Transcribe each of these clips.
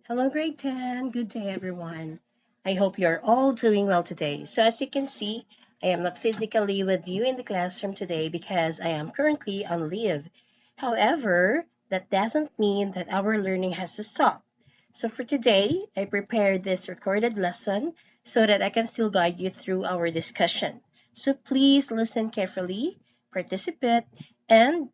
Hello, grade 10. Good day, everyone. I hope you're all doing well today. So, as you can see, I am not physically with you in the classroom today because I am currently on leave. However, that doesn't mean that our learning has to stop. So, for today, I prepared this recorded lesson so that I can still guide you through our discussion. So, please listen carefully, participate, and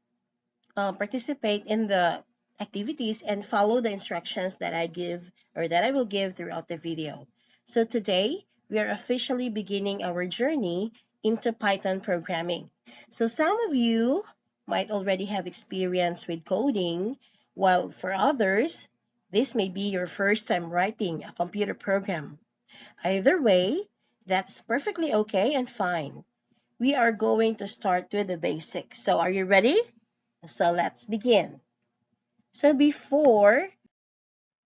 participate in the activities and follow the instructions that I give or that I will give throughout the video. So today, we are officially beginning our journey into Python programming. So some of you might already have experience with coding, while for others, this may be your first time writing a computer program. Either way, that's perfectly okay and fine. We are going to start with the basics. So are you ready? So let's begin. So before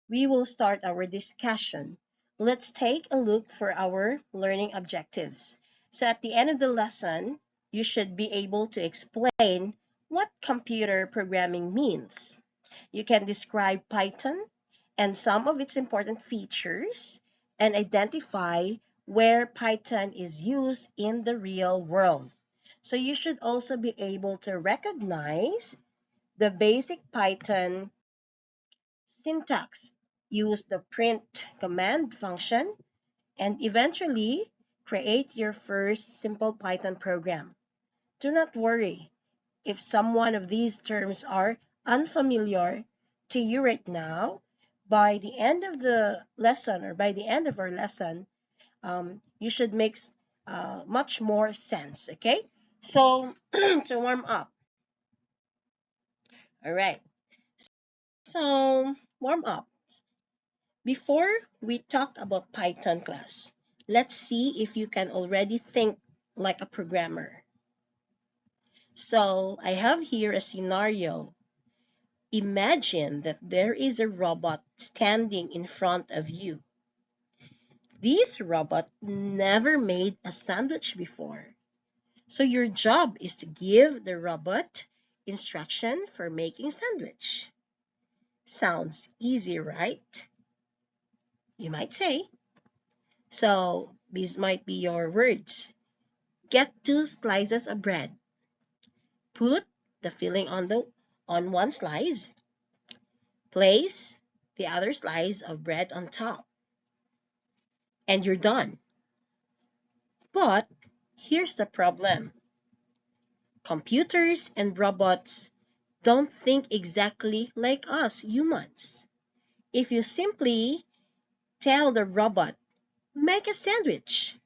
we will start our discussion, let's take a look for our learning objectives. So at the end of the lesson, you should be able to explain what computer programming means. You can describe Python and some of its important features and identify where Python is used in the real world. So you should also be able to recognize the basic Python syntax, use the print command function, and eventually create your first simple Python program. Do not worry if some one of these terms are unfamiliar to you right now. By the end of the lesson or by the end of our lesson, you should make much more sense, okay? So to warm up, all right. So warm up. Before we talk about Python class, let's see if you can already think like a programmer. So I have here a scenario. Imagine that there is a robot standing in front of you. This robot never made a sandwich before. So your job is to give the robot instruction for making sandwich. Sounds easy, right? You might say. So these might be your words. Get 2 slices of bread. Put the filling on one slice. Place the other slice of bread on top. And you're done. But here's the problem. Computers and robots don't think exactly like us humans. If you simply tell the robot, make a sandwich,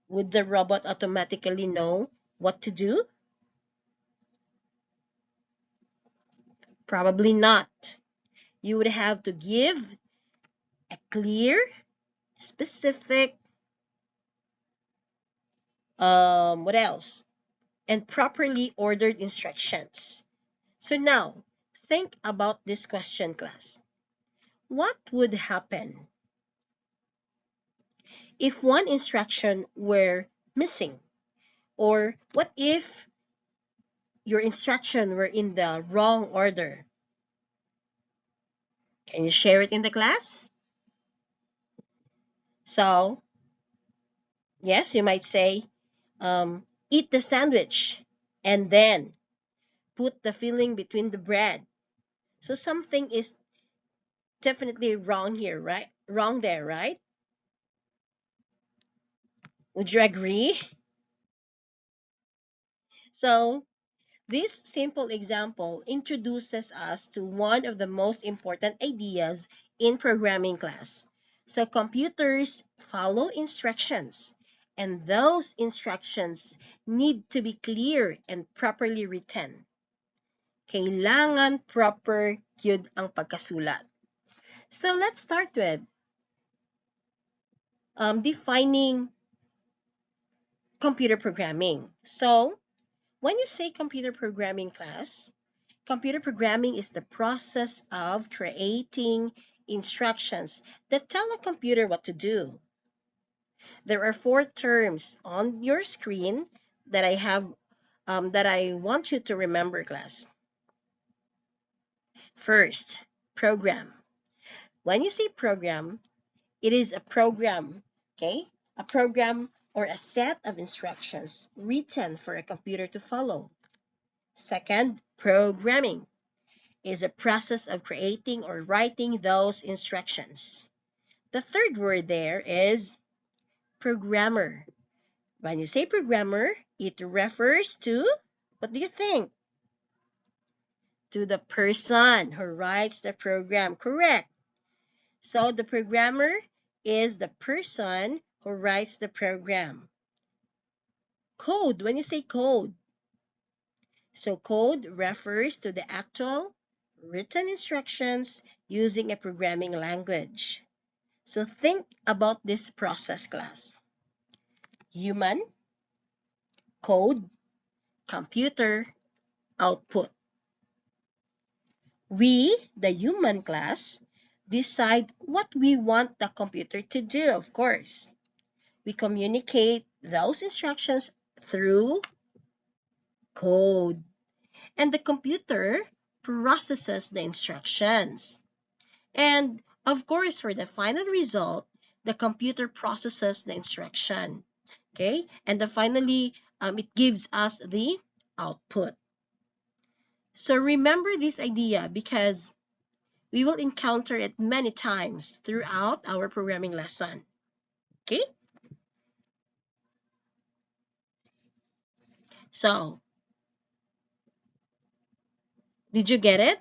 would the robot automatically know what to do? Probably not. You would have to give a clear, specific, what else? And properly ordered instructions. So now, think about this question, class. What would happen if one instruction were missing? Or what if your instruction were in the wrong order? Can you share it in the class? So, yes, you might say, eat the sandwich and then put the filling between the bread. So something is definitely wrong here, right? Wrong there, right? Would you agree? So this simple example introduces us to one of the most important ideas in programming class. So computers follow instructions, and those instructions need to be clear and properly written. Kailangan proper yun ang pagkasulat. So let's start with defining computer programming. So when you say computer programming class, computer programming is the process of creating instructions that tell a computer what to do. There are 4 terms on your screen that I want you to remember, class. First, program. When you say program, it is a program, okay? A program or a set of instructions written for a computer to follow. Second, programming is a process of creating or writing those instructions. The third word there is programmer. When you say programmer, it refers to, what do you think? To the person who writes the program, correct? So the programmer is the person who writes the program. Code, when you say code, so code refers to the actual written instructions using a programming language. So think about this process, class. Human, code, computer, output. We, the human class, decide what we want the computer to do, of course. We communicate those instructions through code, and the computer processes the instructions. And of course, for the final result, the computer processes the instruction. Okay, and then finally, it gives us the output. So remember this idea because we will encounter it many times throughout our programming lesson. Okay, so did you get it?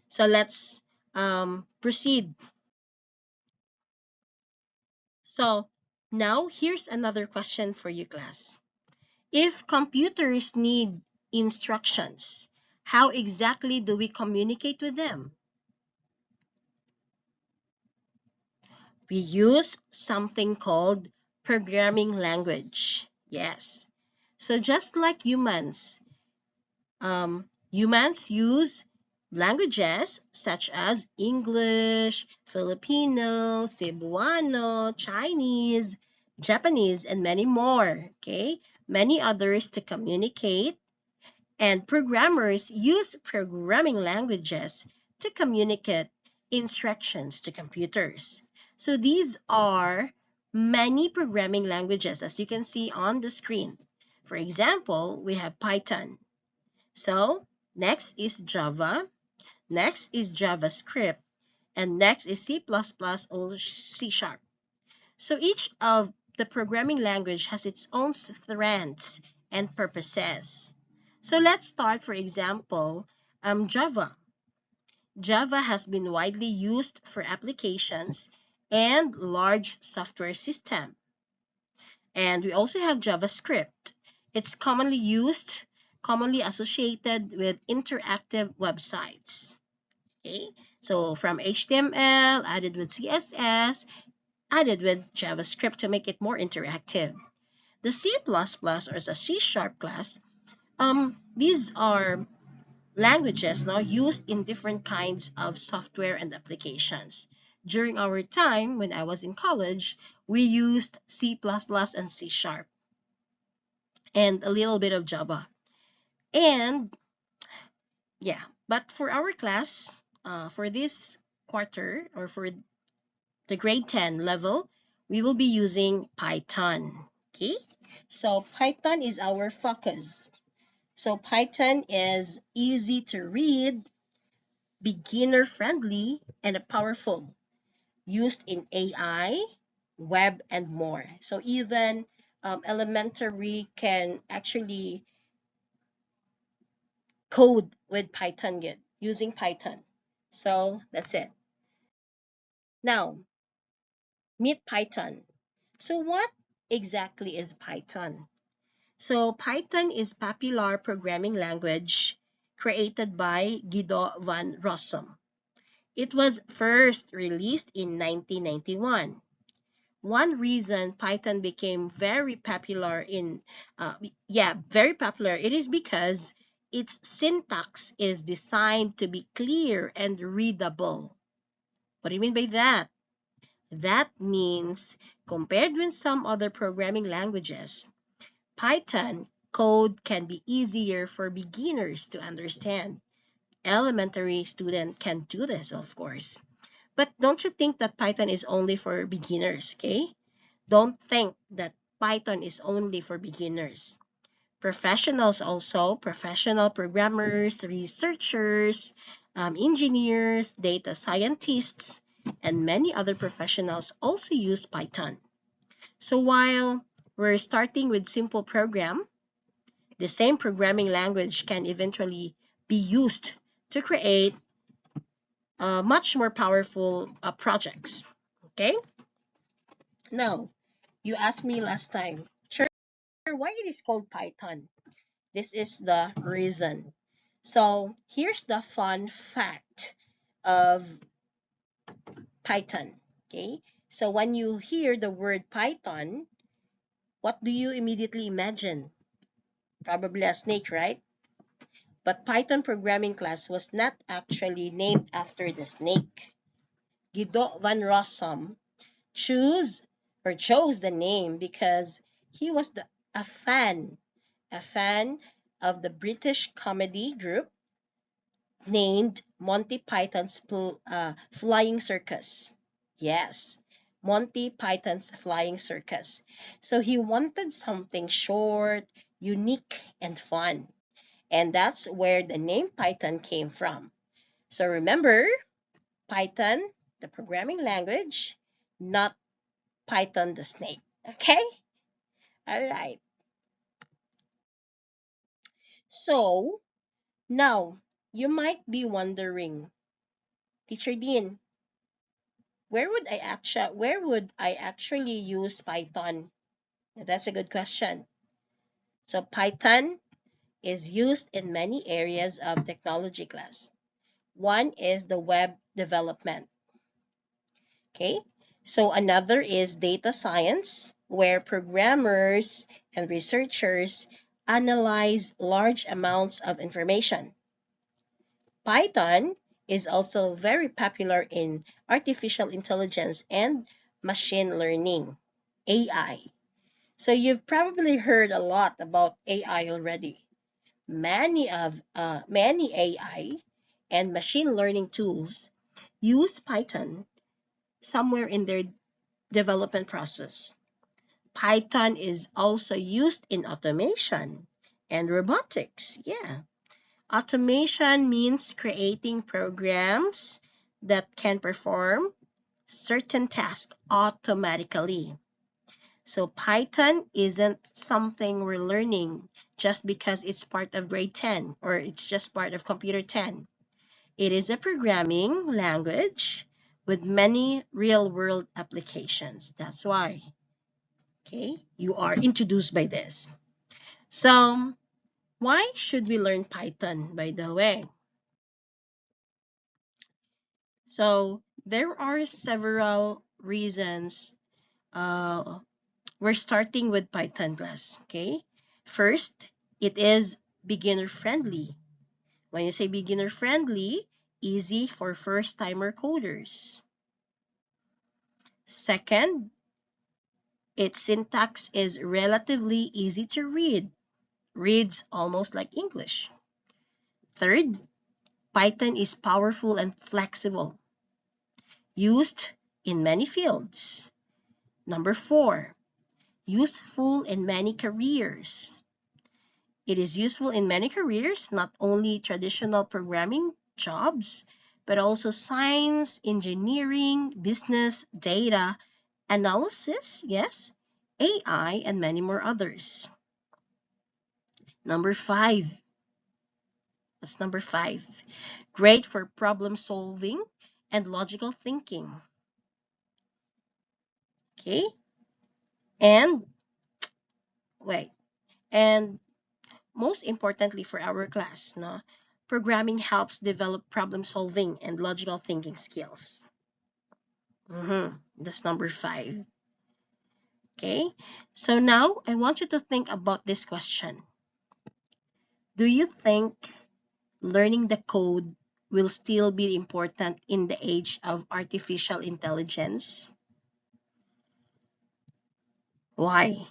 So let's proceed. So now here's another question for you, class. If computers need instructions, how exactly do we communicate with them? We use something called programming language. Yes. So just like humans use languages such as English, Filipino, Cebuano, Chinese, Japanese, and many more. Okay, many others to communicate. And programmers use programming languages to communicate instructions to computers. So these are many programming languages, as you can see on the screen. For example, we have Python. So next is Java, next is JavaScript, and next is C++ or C Sharp. So each of the programming language has its own strengths and purposes. So let's start, for example, Java. Java has been widely used for applications and large software systems. And we also have JavaScript. It's commonly associated with interactive websites. Okay, so from HTML, added with CSS, added with JavaScript to make it more interactive. The C++ or the C Sharp class, these are languages now used in different kinds of software and applications. During our time, when I was in college, we used C++ and C Sharp and a little bit of Java. And yeah, but for our class, for this quarter or for the grade 10 level, we will be using Python. Okay, so Python is our focus. So Python is easy to read, beginner friendly, and powerful, used in AI, web, and more. So even elementary can actually code with Python using Python. So that's it. Now, meet Python. So what exactly is Python? So Python is popular programming language created by Guido van Rossum. It was first released in 1991. One reason Python became very popular it is because its syntax is designed to be clear and readable. What do you mean by that? That means compared with some other programming languages, Python code can be easier for beginners to understand. Elementary student can do this, of course. But don't you think that Python is only for beginners, okay? Don't think that Python is only for beginners. Professionals also, professional programmers, researchers, engineers, data scientists, and many other professionals also use Python. So while we're starting with simple program, the same programming language can eventually be used to create much more powerful projects. Okay? Now, you asked me last time, sure, why it is called Python? This is the reason. So here's the fun fact of Python. Okay? So when you hear the word Python, what do you immediately imagine? Probably a snake, right? But Python programming class was not actually named after the snake. Guido van Rossum chose the name because he was a fan of the British comedy group named Monty Python's Flying Circus. Yes, Monty Python's Flying Circus. So he wanted something short, unique, and fun. And that's where the name Python came from. So remember, Python, the programming language, not Python the snake. Okay? All right. So now you might be wondering, Teacher Dean, where would I actually use Python? That's a good question. So Python is used in many areas of technology class. One is the web development. Okay? So another is data science, where programmers and researchers analyze large amounts of information. Python is also very popular in artificial intelligence and machine learning, AI. So you've probably heard a lot about AI already. Many AI and machine learning tools use Python somewhere in their development process. Python is also used in automation and robotics. Yeah. Automation means creating programs that can perform certain tasks automatically. So Python isn't something we're learning just because it's part of grade 10 or it's just part of computer 10. It is a programming language with many real-world applications. That's why, okay, you are introduced by this. So, why should we learn Python, by the way? So, there are several reasons we're starting with Python class, okay? First, it is beginner friendly. When you say beginner friendly, easy for first-timer coders. Second, its syntax is relatively easy to read. Reads almost like English. Third, Python is powerful and flexible, used in many fields. Number 4, useful in many careers. It is useful in many careers, not only traditional programming jobs, but also science, engineering, business, data, analysis, yes, AI, and many more others. Number 5, that's number 5. Great for problem solving and logical thinking. Okay? And wait. And most importantly for our class, no, programming helps develop problem solving and logical thinking skills. That's number 5. Okay? So now I want you to think about this question. Do you think learning the code will still be important in the age of artificial intelligence? Why?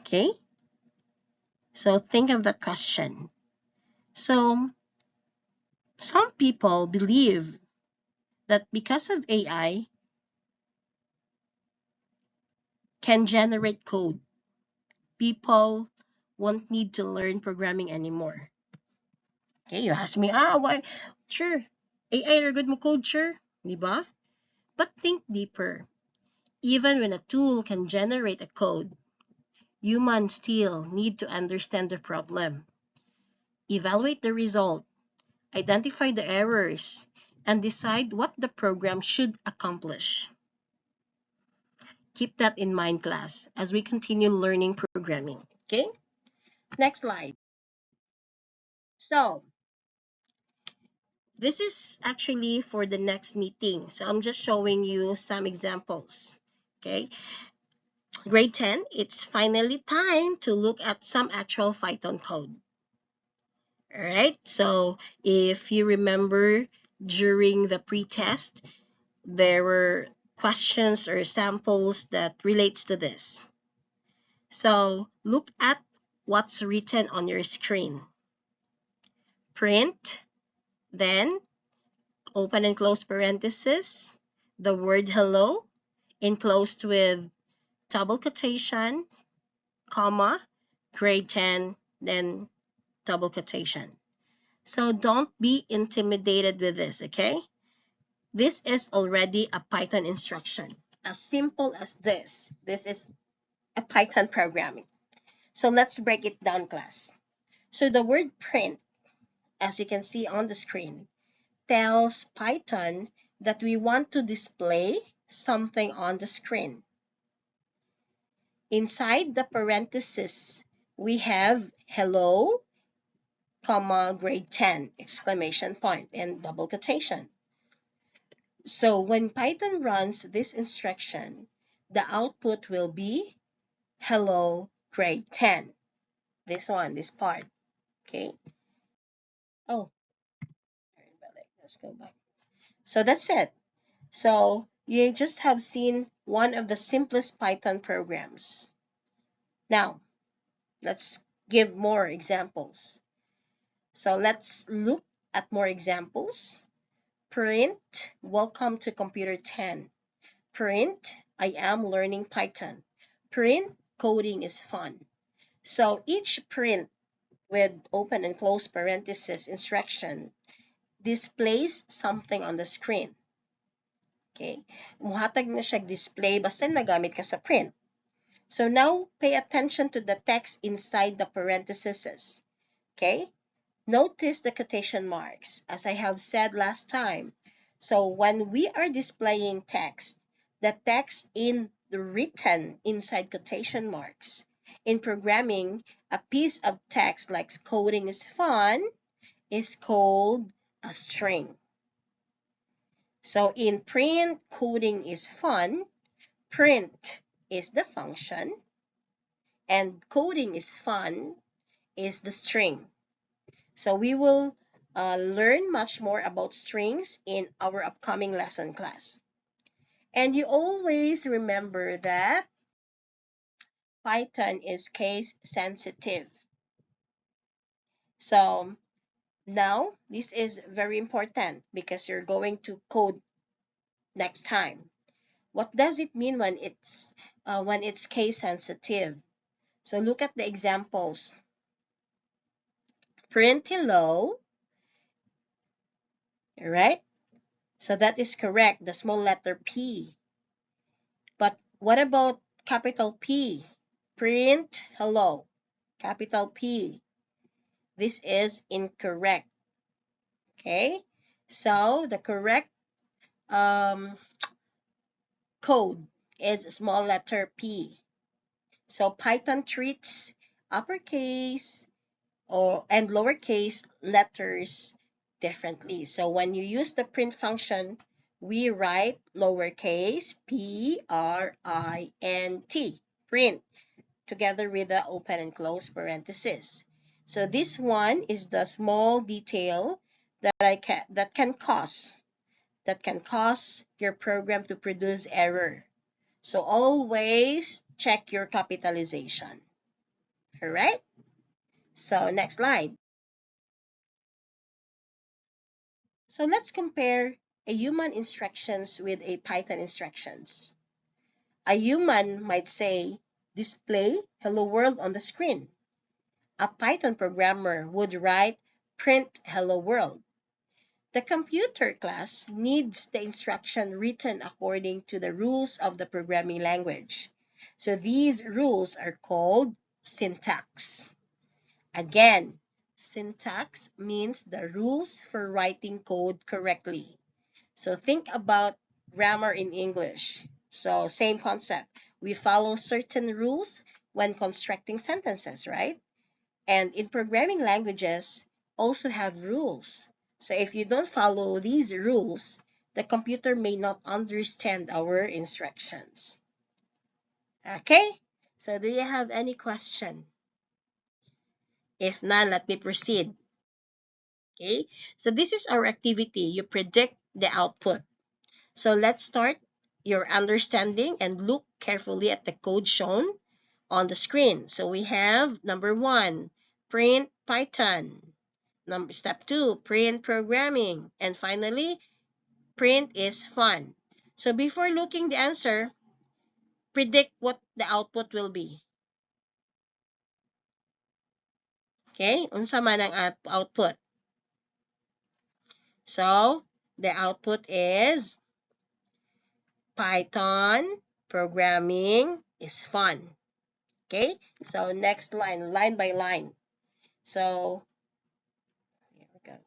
Okay? So think of that question. So Some people believe that because of AI can generate code, people won't need to learn programming anymore. Okay, you ask me, why? Sure, AI are good mo code, sure, di ba? But think deeper. Even when a tool can generate a code, humans still need to understand the problem, evaluate the result, identify the errors, and decide what the program should accomplish. Keep that in mind, class, as we continue learning programming. Okay, next slide. So, this is actually for the next meeting. So, I'm just showing you some examples. Okay, grade 10, it's finally time to look at some actual Python code. All right, so if you remember during the pre-test, there were questions or samples that relates to this. So look at what's written on your screen. Print, then open and close parenthesis, the word hello, enclosed with double quotation, comma, grade 10, then double quotation. So don't be intimidated with this, okay? This is already a Python instruction. As simple as this. This is a Python programming. So let's break it down, class. So the word print, as you can see on the screen, tells Python that we want to display something on the screen. Inside the parenthesis, we have hello, comma, grade 10, exclamation point, and double quotation. So when Python runs this instruction, the output will be hello, grade 10. This one, this part, okay? Oh, let's go back. So that's it. So you just have seen one of the simplest Python programs. Now, let's give more examples. So let's look at more examples. Print, welcome to computer 10. Print, I am learning Python. Print, coding is fun. So each print with open and close parenthesis instruction displays something on the screen. Okay? Muhatag na siya display basta nagamit ka sa print. So now, pay attention to the text inside the parentheses. Okay? Notice the quotation marks, as I have said last time. So when we are displaying text, the text in the written inside quotation marks. In programming, a piece of text like coding is fun is called a string. So in print, coding is fun, print is the function, and coding is fun is the string. So we will learn much more about strings in our upcoming lesson class. And you always remember that Python is case sensitive. So now this is very important because you're going to code next time. What does it mean when it's case sensitive? So look at the examples. Print hello, right? So that is correct, the small letter P. But what about capital P? Print hello, capital P. This is incorrect. Okay? So the correct code is small letter P. So Python treats uppercase and lowercase letters differently. So when you use the print function, we write lowercase print, print, together with the open and close parenthesis. So this one is the small detail that can cause your program to produce error. So always check your capitalization. All right? So next slide. So let's compare a human instructions with a Python instructions. A human might say, display hello world on the screen. A Python programmer would write, print hello world. The computer class needs the instruction written according to the rules of the programming language. So these rules are called syntax. Again, syntax means the rules for writing code correctly. So think about grammar in English. So same concept. We follow certain rules when constructing sentences, right? And in programming languages also have rules. So if you don't follow these rules, the computer may not understand our instructions. Okay? So do you have any question? If none, let me proceed. Okay? So this is our activity. You predict the output. So let's start your understanding and look carefully at the code shown on the screen. So we have number 1, print Python. Step 2, print programming. And finally, print is fun. So before looking the answer, predict what the output will be. Okay? Unsa man ang output? So, the output is Python programming is fun. Okay? So, next line, line by line. So, here we go.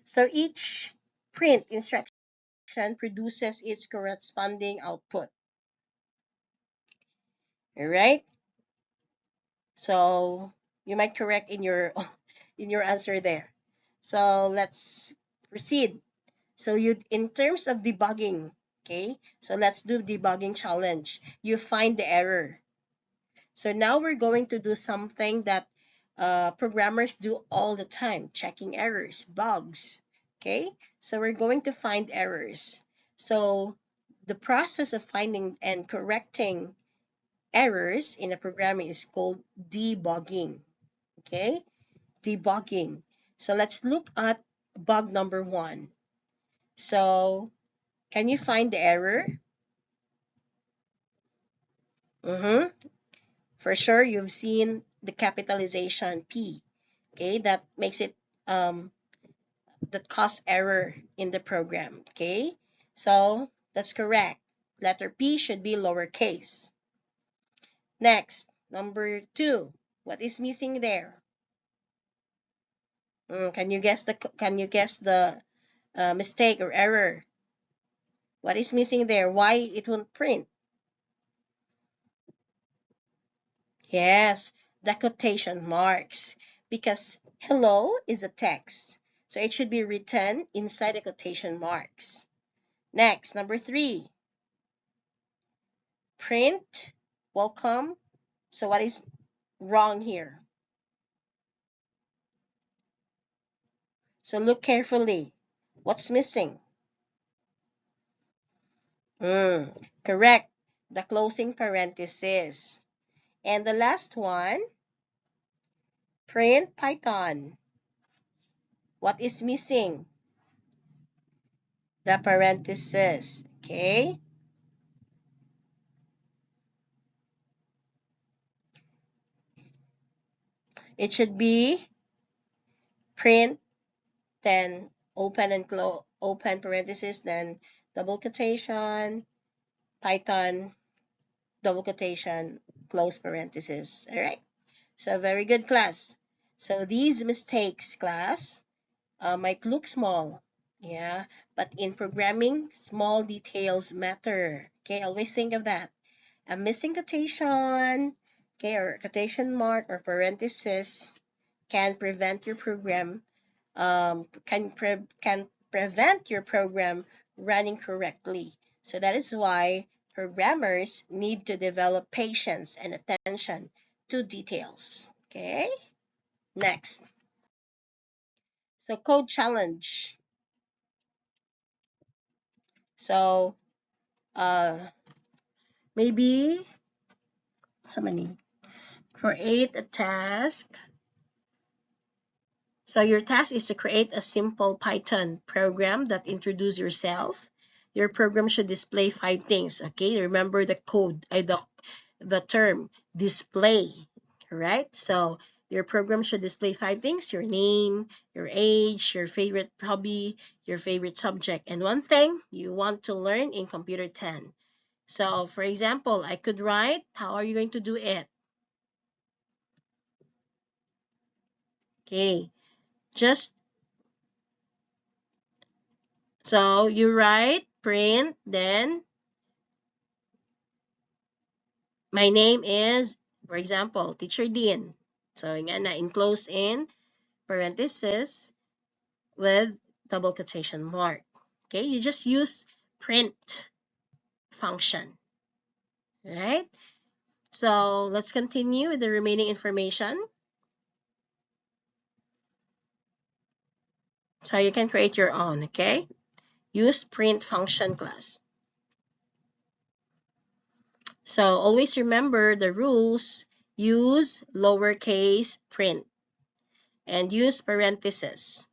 So, each print instruction produces its corresponding output. All right? So, you might correct in your in your answer there. So, let's proceed. So, you in terms of debugging, okay? So, let's do debugging challenge. You find the error. So, now we're going to do something that programmers do all the time, checking errors, bugs, okay? So, we're going to find errors. So, the process of finding and correcting errors in a programming is called debugging. Okay? Debugging. So let's look at bug number 1. So, can you find the error? For sure, you've seen the capitalization P. Okay? That makes it, that cause error in the program. Okay? So, that's correct. Letter P should be lowercase. Next, number 2. What is missing there? Can you guess the mistake or error? What is missing there? Why it won't print? Yes, the quotation marks. Because hello is a text. So it should be written inside the quotation marks. Next, number 3. Print, welcome. So what is wrong here? So look carefully. What's missing? Correct. The closing parenthesis. And the last one, print Python. What is missing? The parenthesis. Okay? It should be print, then open and close, open parenthesis, then double quotation, Python, double quotation, close parenthesis. All right? So very good, class. So these mistakes, class, might look small, yeah, but in programming, small details matter. Okay, always think of that. A missing quotation, okay, or quotation mark or parenthesis can prevent your program, can prevent your program running correctly. So that is why programmers need to develop patience and attention to details. Okay, next. So code challenge. So maybe so many. Create a task So your task is to create a simple Python program that introduces yourself. Your program should display 5 things. Okay, remember the code, the term display, right? So your program should display 5 things: your name, your age, your favorite hobby, your favorite subject, and one thing you want to learn in Computer 10. So for example, I could write, how are you going to do it? Okay, just so you write, print, then my name is, for example, Teacher Dean. So nga na enclose in parenthesis with double quotation mark. Okay, you just use print function, right? So let's continue with the remaining information. So you can create your own, okay? Use print function class. So always remember the rules. Use lowercase print and use parentheses.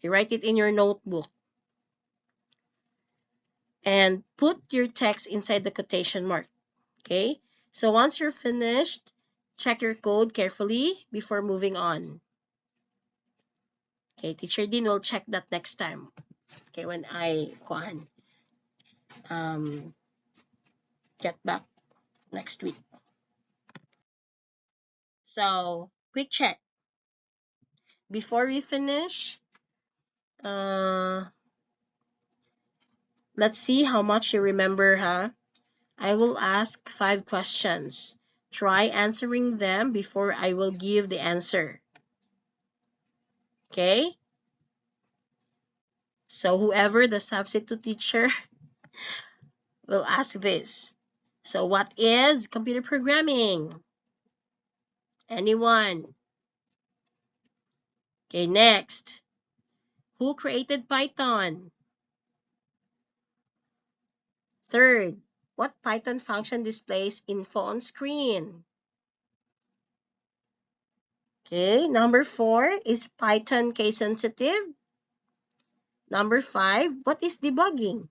You write it in your notebook. And put your text inside the quotation mark. Okay? So once you're finished, check your code carefully before moving on. Okay, Teacher Dean will check that next time. Okay, when I get back next week. So, quick check. Before we finish, let's see how much you remember, huh? I will ask 5 questions. Try answering them before I will give the answer. Okay? So whoever the substitute teacher will ask this. So what is computer programming? Anyone? Okay, next. Who created Python? Third, what Python function displays info on screen? Okay, number 4, is Python case sensitive? Number 5, what is debugging?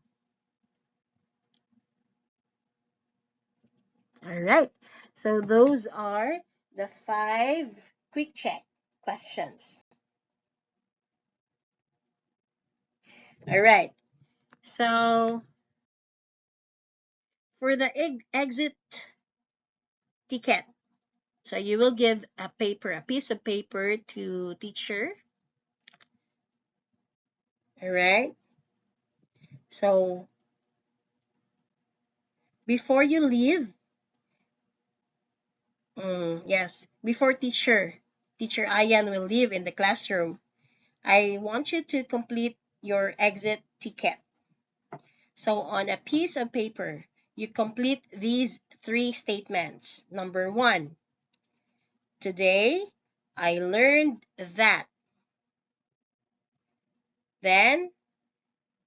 All right, so those are the 5 quick check questions. All right, so for the exit ticket, so you will give a piece of paper to teacher. All right, so before you leave, before teacher Ayan will leave in the classroom, I want you to complete your exit ticket. So on a piece of paper, you complete these 3 statements. Number 1, today I learned that. Then,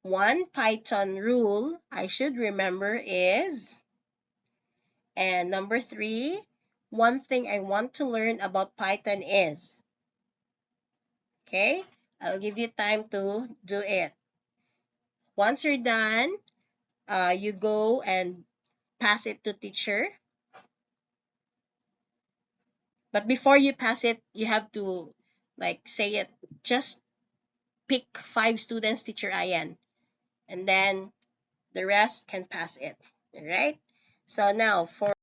one Python rule I should remember is, and number 3, one thing I want to learn about Python is. Okay, I'll give you time to do it. Once you're done, you go and pass it to teacher. But before you pass it, you have to say it. Just pick 5 students, teacher Ayan, and then the rest can pass it. All right. So now for